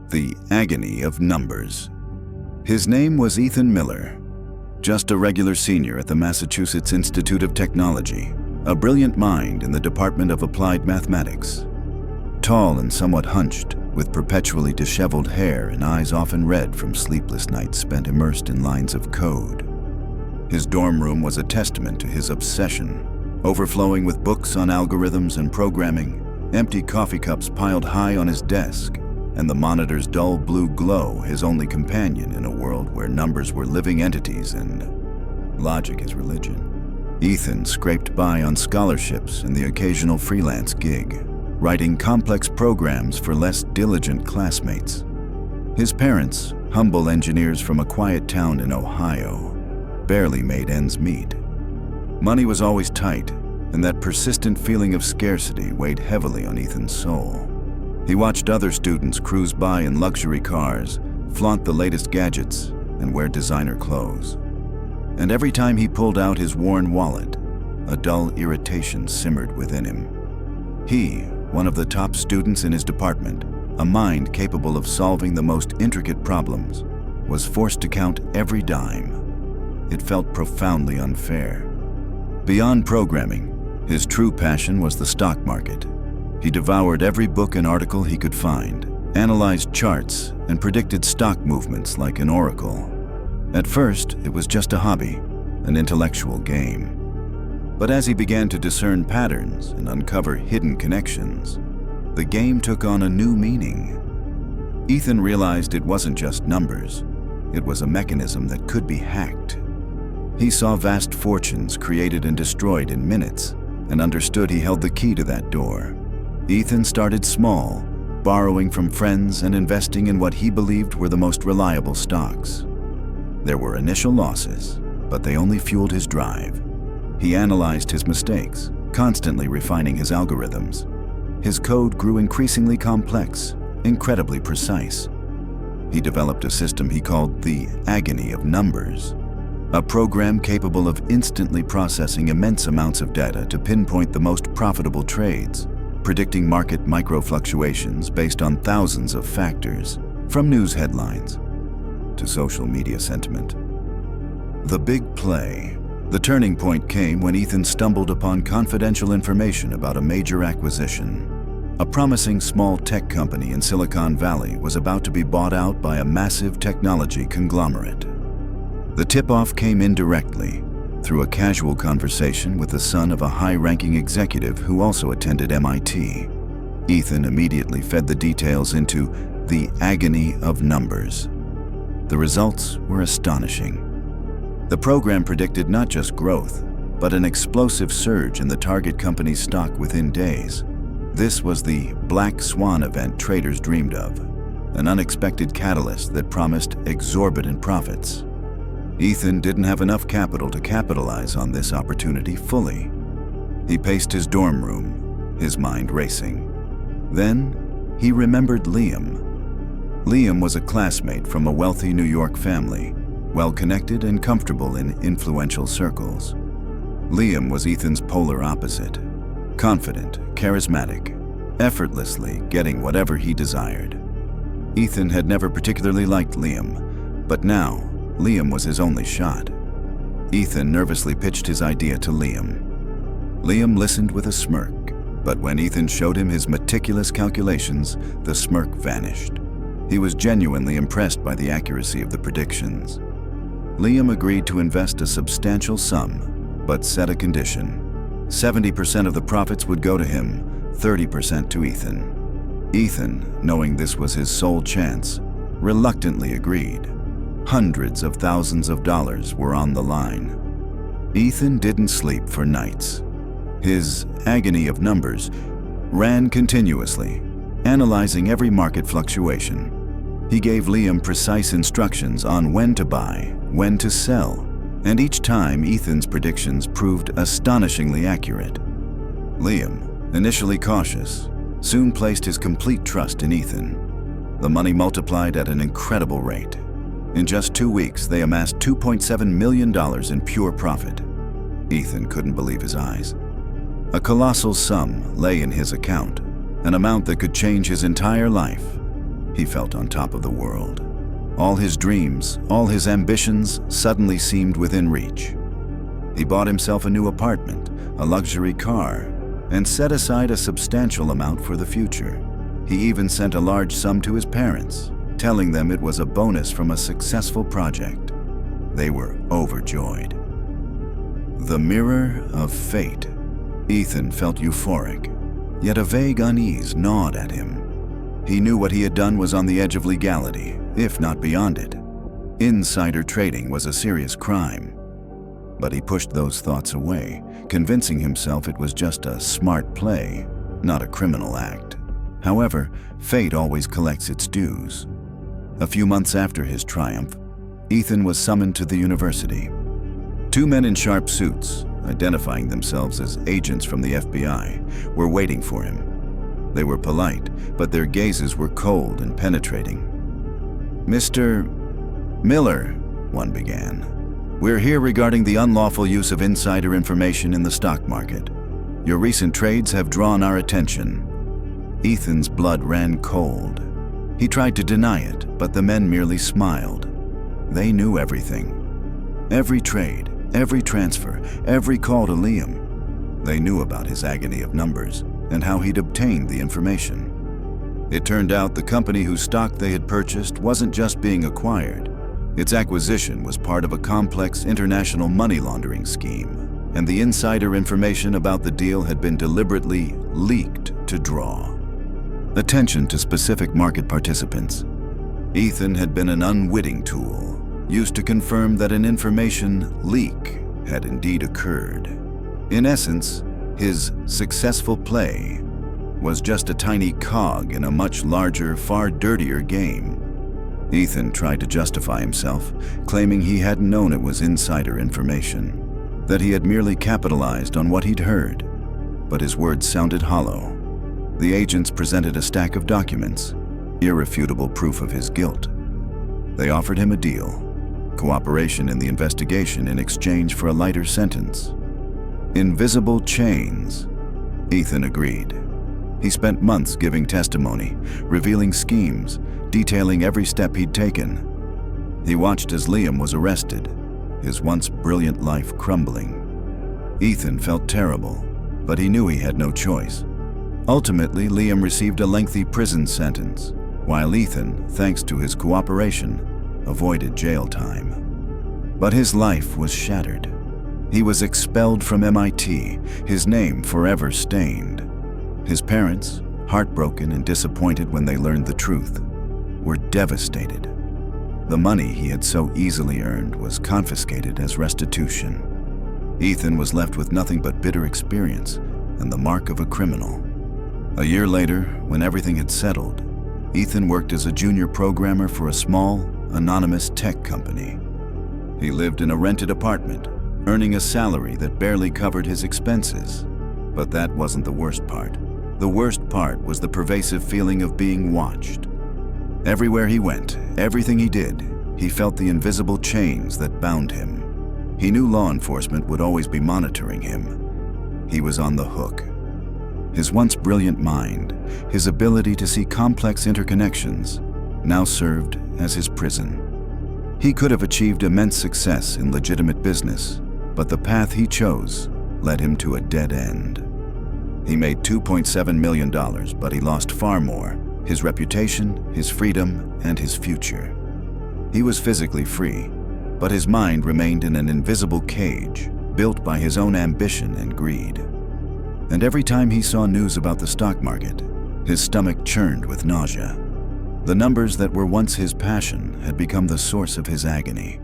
The Agony of Numbers. His name was Ethan Miller, just a regular senior at the Massachusetts Institute of Technology, a brilliant mind in the Department of Applied Mathematics. Tall and somewhat hunched, with perpetually disheveled hair and eyes often red from sleepless nights spent immersed in lines of code. His dorm room was a testament to his obsession, overflowing with books on algorithms and programming, empty coffee cups piled high on his desk, and the monitor's dull blue glow his only companion in a world where numbers were living entities and logic is religion. Ethan scraped by on scholarships and the occasional freelance gig, writing complex programs for less diligent classmates. His parents, humble engineers from a quiet town in Ohio, barely made ends meet. Money was always tight, and that persistent feeling of scarcity weighed heavily on Ethan's soul. He watched other students cruise by in luxury cars, flaunt the latest gadgets, and wear designer clothes. And every time he pulled out his worn wallet, a dull irritation simmered within him. He, one of the top students in his department, a mind capable of solving the most intricate problems, was forced to count every dime. It felt profoundly unfair. Beyond programming, his true passion was the stock market. He devoured every book and article he could find, analyzed charts, and predicted stock movements like an oracle. At first, it was just a hobby, an intellectual game. But as he began to discern patterns and uncover hidden connections, the game took on a new meaning. Ethan realized it wasn't just numbers. It was a mechanism that could be hacked. He saw vast fortunes created and destroyed in minutes, and understood he held the key to that door. Ethan started small, borrowing from friends and investing in what he believed were the most reliable stocks. There were initial losses, but they only fueled his drive. He analyzed his mistakes, constantly refining his algorithms. His code grew increasingly complex, incredibly precise. He developed a system he called the Agony of Numbers, a program capable of instantly processing immense amounts of data to pinpoint the most profitable trades, predicting market micro-fluctuations based on thousands of factors, from news headlines to social media sentiment. The big play. The turning point came when Ethan stumbled upon confidential information about a major acquisition. A promising small tech company in Silicon Valley was about to be bought out by a massive technology conglomerate. The tip-off came indirectly, through a casual conversation with the son of a high-ranking executive who also attended MIT. Ethan immediately fed the details into the Agony of Numbers. The results were astonishing. The program predicted not just growth, but an explosive surge in the target company's stock within days. This was the black swan event traders dreamed of, an unexpected catalyst that promised exorbitant profits. Ethan didn't have enough capital to capitalize on this opportunity fully. He paced his dorm room, his mind racing. Then, he remembered Liam. Liam was a classmate from a wealthy New York family, well-connected and comfortable in influential circles. Liam was Ethan's polar opposite, confident, charismatic, effortlessly getting whatever he desired. Ethan had never particularly liked Liam, but now, Liam was his only shot. Ethan nervously pitched his idea to Liam. Liam listened with a smirk, but when Ethan showed him his meticulous calculations, the smirk vanished. He was genuinely impressed by the accuracy of the predictions. Liam agreed to invest a substantial sum, but set a condition. 70% of the profits would go to him, 30% to Ethan. Ethan, knowing this was his sole chance, reluctantly agreed. Hundreds of thousands of dollars were on the line. Ethan didn't sleep for nights. His agony of numbers ran continuously, analyzing every market fluctuation. He gave Liam precise instructions on when to buy, when to sell, and each time Ethan's predictions proved astonishingly accurate. Liam, initially cautious, soon placed his complete trust in Ethan. The money multiplied at an incredible rate. In just 2 weeks, they amassed $2.7 million in pure profit. Ethan couldn't believe his eyes. A colossal sum lay in his account, an amount that could change his entire life. he felt on top of the world. All his dreams, all his ambitions suddenly seemed within reach. He bought himself a new apartment, a luxury car, and set aside a substantial amount for the future. He even sent a large sum to his parents, telling them it was a bonus from a successful project. They were overjoyed. The mirror of fate. Ethan felt euphoric, yet a vague unease gnawed at him. He knew what he had done was on the edge of legality, if not beyond it. Insider trading was a serious crime. But he pushed those thoughts away, convincing himself it was just a smart play, not a criminal act. However, fate always collects its dues. A few months after his triumph, Ethan was summoned to the university. Two men in sharp suits, identifying themselves as agents from the FBI, were waiting for him. They were polite, but their gazes were cold and penetrating. "Mr. Miller," one began, "we're here regarding the unlawful use of insider information in the stock market. Your recent trades have drawn our attention." Ethan's blood ran cold. He tried to deny it, but the men merely smiled. They knew everything. Every trade, every transfer, every call to Liam. They knew about his agony of numbers and how he'd obtained the information. It turned out the company whose stock they had purchased wasn't just being acquired. Its acquisition was part of a complex international money laundering scheme, and the insider information about the deal had been deliberately leaked to draw attention to specific market participants. Ethan had been an unwitting tool, used to confirm that an information leak had indeed occurred. In essence, his successful play was just a tiny cog in a much larger, far dirtier game. Ethan tried to justify himself, claiming he hadn't known it was insider information, that he had merely capitalized on what he'd heard. But his words sounded hollow. The agents presented a stack of documents, irrefutable proof of his guilt. They offered him a deal, cooperation in the investigation in exchange for a lighter sentence. Invisible chains. Ethan agreed. He spent months giving testimony, revealing schemes, detailing every step he'd taken. He watched as Liam was arrested, his once brilliant life crumbling. Ethan felt terrible, but he knew he had no choice. Ultimately, Liam received a lengthy prison sentence, while Ethan, thanks to his cooperation, avoided jail time. But his life was shattered. He was expelled from MIT, his name forever stained. His parents, heartbroken and disappointed when they learned the truth, were devastated. The money he had so easily earned was confiscated as restitution. Ethan was left with nothing but bitter experience and the mark of a criminal. A year later, when everything had settled, Ethan worked as a junior programmer for a small, anonymous tech company. He lived in a rented apartment, earning a salary that barely covered his expenses. But that wasn't the worst part. The worst part was the pervasive feeling of being watched. Everywhere he went, everything he did, he felt the invisible chains that bound him. He knew law enforcement would always be monitoring him. He was on the hook. His once brilliant mind, his ability to see complex interconnections, now served as his prison. He could have achieved immense success in legitimate business, but the path he chose led him to a dead end. He made $2.7 million, but he lost far more: his reputation, his freedom, and his future. He was physically free, but his mind remained in an invisible cage built by his own ambition and greed. And every time he saw news about the stock market, his stomach churned with nausea. The numbers that were once his passion had become the source of his agony.